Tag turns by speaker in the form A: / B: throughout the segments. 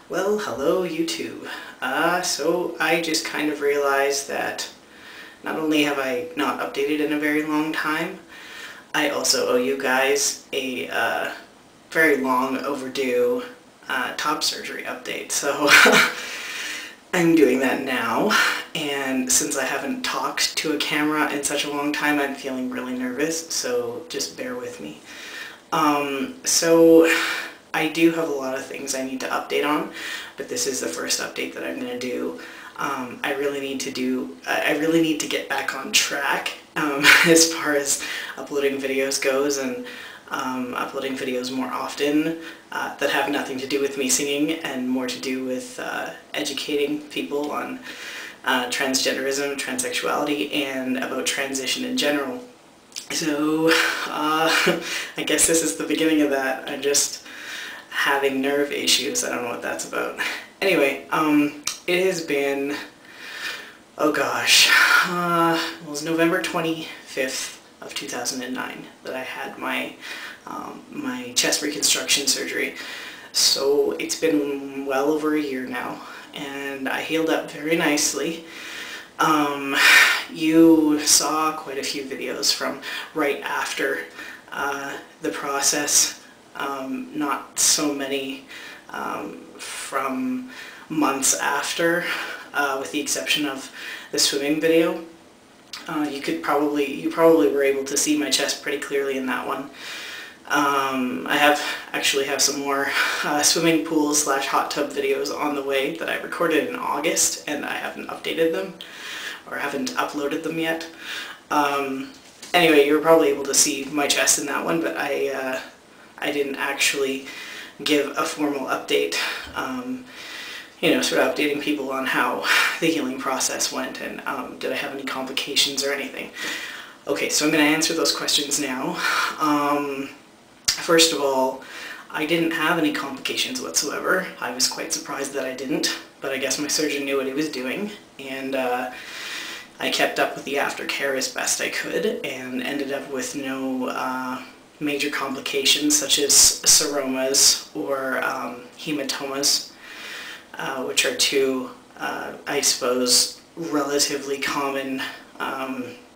A: Well, hello YouTube. So I just kind of realized that not only have I not updated in a very long time, I also owe you guys a very long overdue top surgery update. So I'm doing that now, and since I haven't talked to a camera in such a long time, I'm feeling really nervous, so just bear with me. So I do have a lot of things I need to update on, but this is the first update that I'm going to do. I really need to get back on track as far as uploading videos goes, and uploading videos more often that have nothing to do with me singing and more to do with educating people on transgenderism, transsexuality, and about transition in general. So I guess this is the beginning of that. I'm just having nerve issues. I don't know what that's about. Anyway, it has been, oh gosh, it was November 25th of 2009 that I had my my chest reconstruction surgery. So it's been well over a year now, and I healed up very nicely. You saw quite a few videos from right after the process, not so many from months after, with the exception of the swimming video. You probably were able to see my chest pretty clearly in that one. I actually have some more swimming pool / hot tub videos on the way that I recorded in August, and I haven't updated them or haven't uploaded them yet. Anyway, you were probably able to see my chest in that one, but I didn't actually give a formal update, you know, sort of updating people on how the healing process went and did I have any complications or anything. Okay, so I'm going to answer those questions now. First of all, I didn't have any complications whatsoever. I was quite surprised that I didn't, but I guess my surgeon knew what he was doing, and I kept up with the aftercare as best I could and ended up with no major complications such as seromas or hematomas, which are two, I suppose, relatively common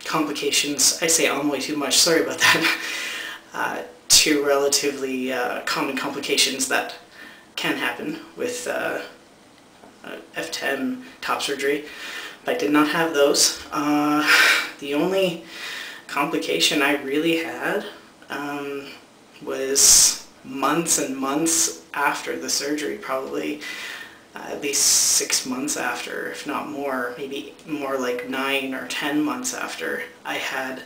A: complications. I say way too much, sorry about that. Two relatively common complications that can happen with FTM top surgery. I did not have those. The only complication I really had was months and months after the surgery, probably at least 6 months after, if not more, maybe more like 9 or 10 months after. I had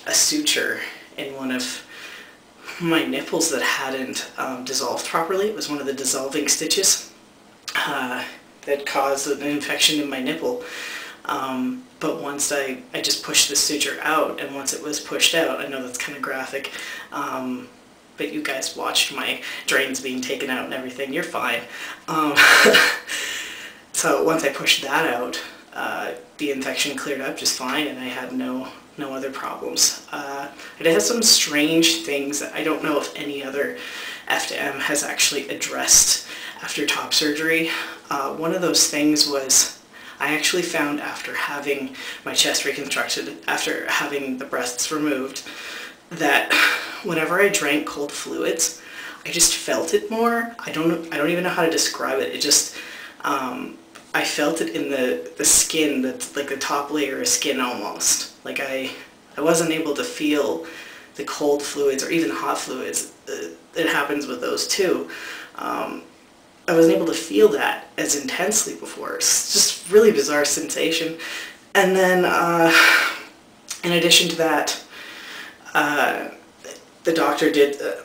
A: a suture in one of my nipples that hadn't dissolved properly. It was one of the dissolving stitches that caused an infection in my nipple. But once I just pushed the suture out, and once it was pushed out, I know that's kind of graphic, but you guys watched my drains being taken out and everything, you're fine. So once I pushed that out, the infection cleared up just fine, and I had no other problems. It has some strange things that I don't know if any other FTM has actually addressed after top surgery. One of those things was, I actually found after having my chest reconstructed, after having the breasts removed, that whenever I drank cold fluids, I just felt it more. I don't even know how to describe it. It just, I felt it in the skin, that's like the top layer of skin almost. Like I wasn't able to feel the cold fluids or even hot fluids. It happens with those too. I wasn't able to feel that as intensely before. It's just really bizarre sensation. And then, in addition to that,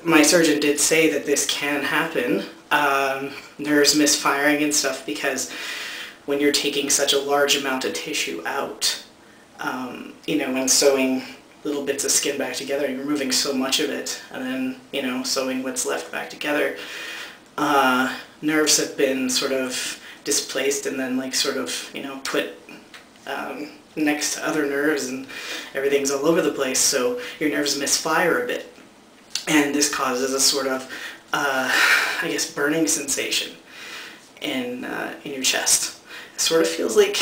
A: my surgeon did say that this can happen. Nerves misfiring and stuff, because when you're taking such a large amount of tissue out, you know, when sewing little bits of skin back together, you're removing so much of it, and then, you know, sewing what's left back together, nerves have been sort of displaced and then, like, sort of, you know, put next to other nerves, and everything's all over the place, so your nerves misfire a bit, and this causes a sort of, I guess, burning sensation. in your chest. It sort of feels like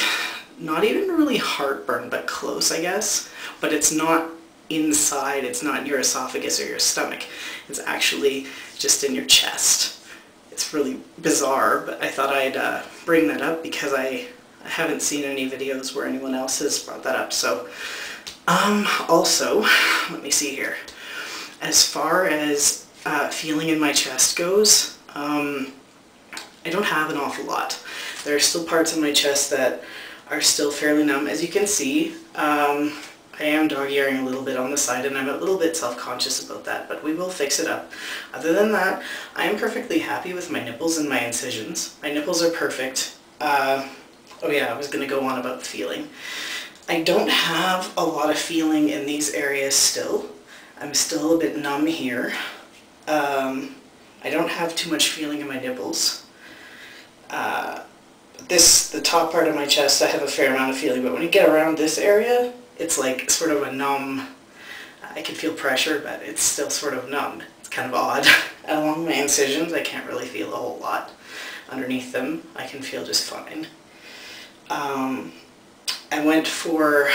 A: not even really heartburn, but close, I guess. But it's not inside, it's not in your esophagus or your stomach. It's actually just in your chest. It's really bizarre, but I thought I'd bring that up because I haven't seen any videos where anyone else has brought that up. So, also, let me see here. As far as feeling in my chest goes, I don't have an awful lot. There are still parts of my chest that are still fairly numb. As you can see, I am dog-earing a little bit on the side, and I'm a little bit self-conscious about that, but we will fix it up. Other than that, I am perfectly happy with my nipples and my incisions. My nipples are perfect. Oh yeah, I was going to go on about feeling. I don't have a lot of feeling in these areas still. I'm still a bit numb here. I don't have too much feeling in my nipples. The top part of my chest, I have a fair amount of feeling, but when you get around this area, it's like sort of a numb, I can feel pressure, but it's still sort of numb. It's kind of odd. Along my incisions, I can't really feel a whole lot. Underneath them, I can feel just fine. I went for,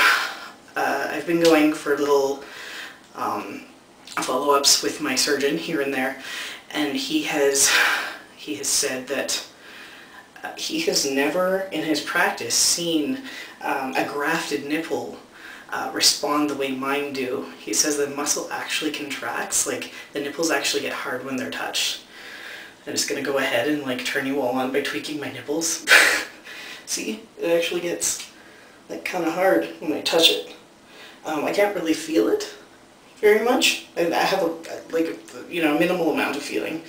A: I've been going for little follow-ups with my surgeon here and there, and he has said that he has never in his practice seen a grafted nipple respond the way mine do. He says the muscle actually contracts, like the nipples actually get hard when they're touched. I'm just going to go ahead and like turn you all on by tweaking my nipples. See, it actually gets like kind of hard when I touch it. I can't really feel it very much. I have a minimal amount of feeling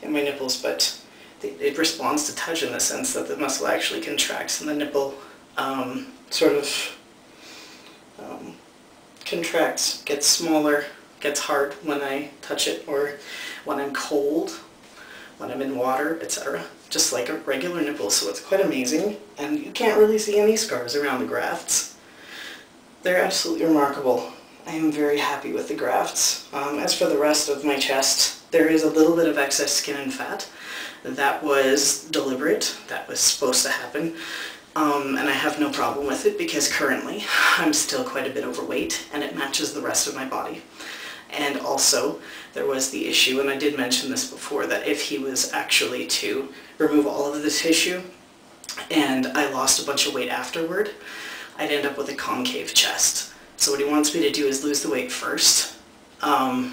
A: in my nipples, but it responds to touch in the sense that the muscle actually contracts and the nipple sort of contracts, gets smaller, gets hard when I touch it, or when I'm cold, when I'm in water, etc. Just like a regular nipple, so it's quite amazing, and you can't really see any scars around the grafts. They're absolutely remarkable. I am very happy with the grafts. As for the rest of my chest, there is a little bit of excess skin and fat. That was deliberate. That was supposed to happen. And I have no problem with it because currently I'm still quite a bit overweight and it matches the rest of my body. And also there was the issue, and I did mention this before, that if he was actually to remove all of the tissue and I lost a bunch of weight afterward, I'd end up with a concave chest. So what he wants me to do is lose the weight first, and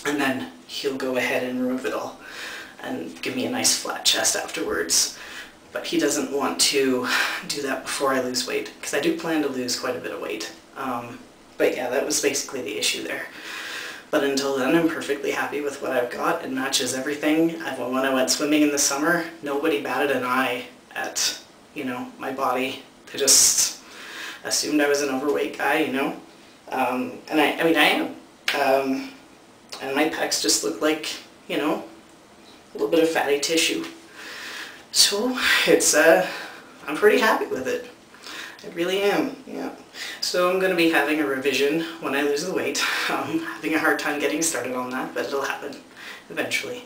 A: then he'll go ahead and remove it all and give me a nice flat chest afterwards. But he doesn't want to do that before I lose weight, because I do plan to lose quite a bit of weight. But yeah, that was basically the issue there. But until then, I'm perfectly happy with what I've got. It matches everything. When I went swimming in the summer, nobody batted an eye at, my body. They just assumed I was an overweight guy, and I am. And my pecs just look like, a little bit of fatty tissue. So it's, I'm pretty happy with it. I really am, yeah. So I'm going to be having a revision when I lose the weight. I'm having a hard time getting started on that, but it'll happen eventually.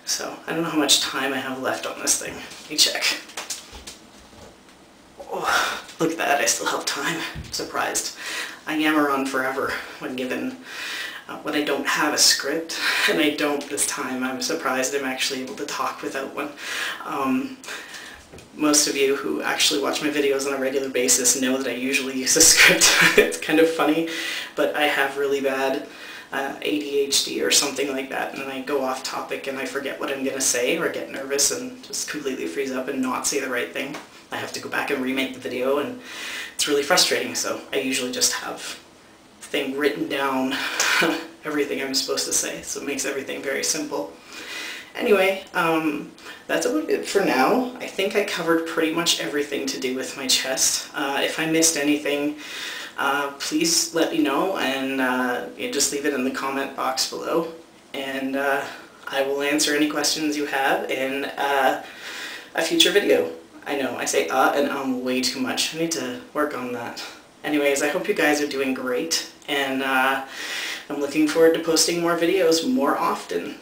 A: So I don't know how much time I have left on this thing. Let me check. Oh, look at that, I still have time. I'm surprised. I yammer on forever when given, when I don't have a script, and I don't this time. I'm surprised I'm actually able to talk without one. Most of you who actually watch my videos on a regular basis know that I usually use a script. It's kind of funny, but I have really bad ADHD or something like that, and then I go off topic and I forget what I'm going to say, or get nervous and just completely freeze up and not say the right thing. I have to go back and remake the video, and it's really frustrating, so I usually just have the thing written down, everything I'm supposed to say, so it makes everything very simple. Anyway, that's about it for now. I think I covered pretty much everything to do with my chest. If I missed anything, please let me know, and just leave it in the comment box below. And I will answer any questions you have in a future video. I know, I say and way too much. I need to work on that. Anyways, I hope you guys are doing great, and I'm looking forward to posting more videos more often.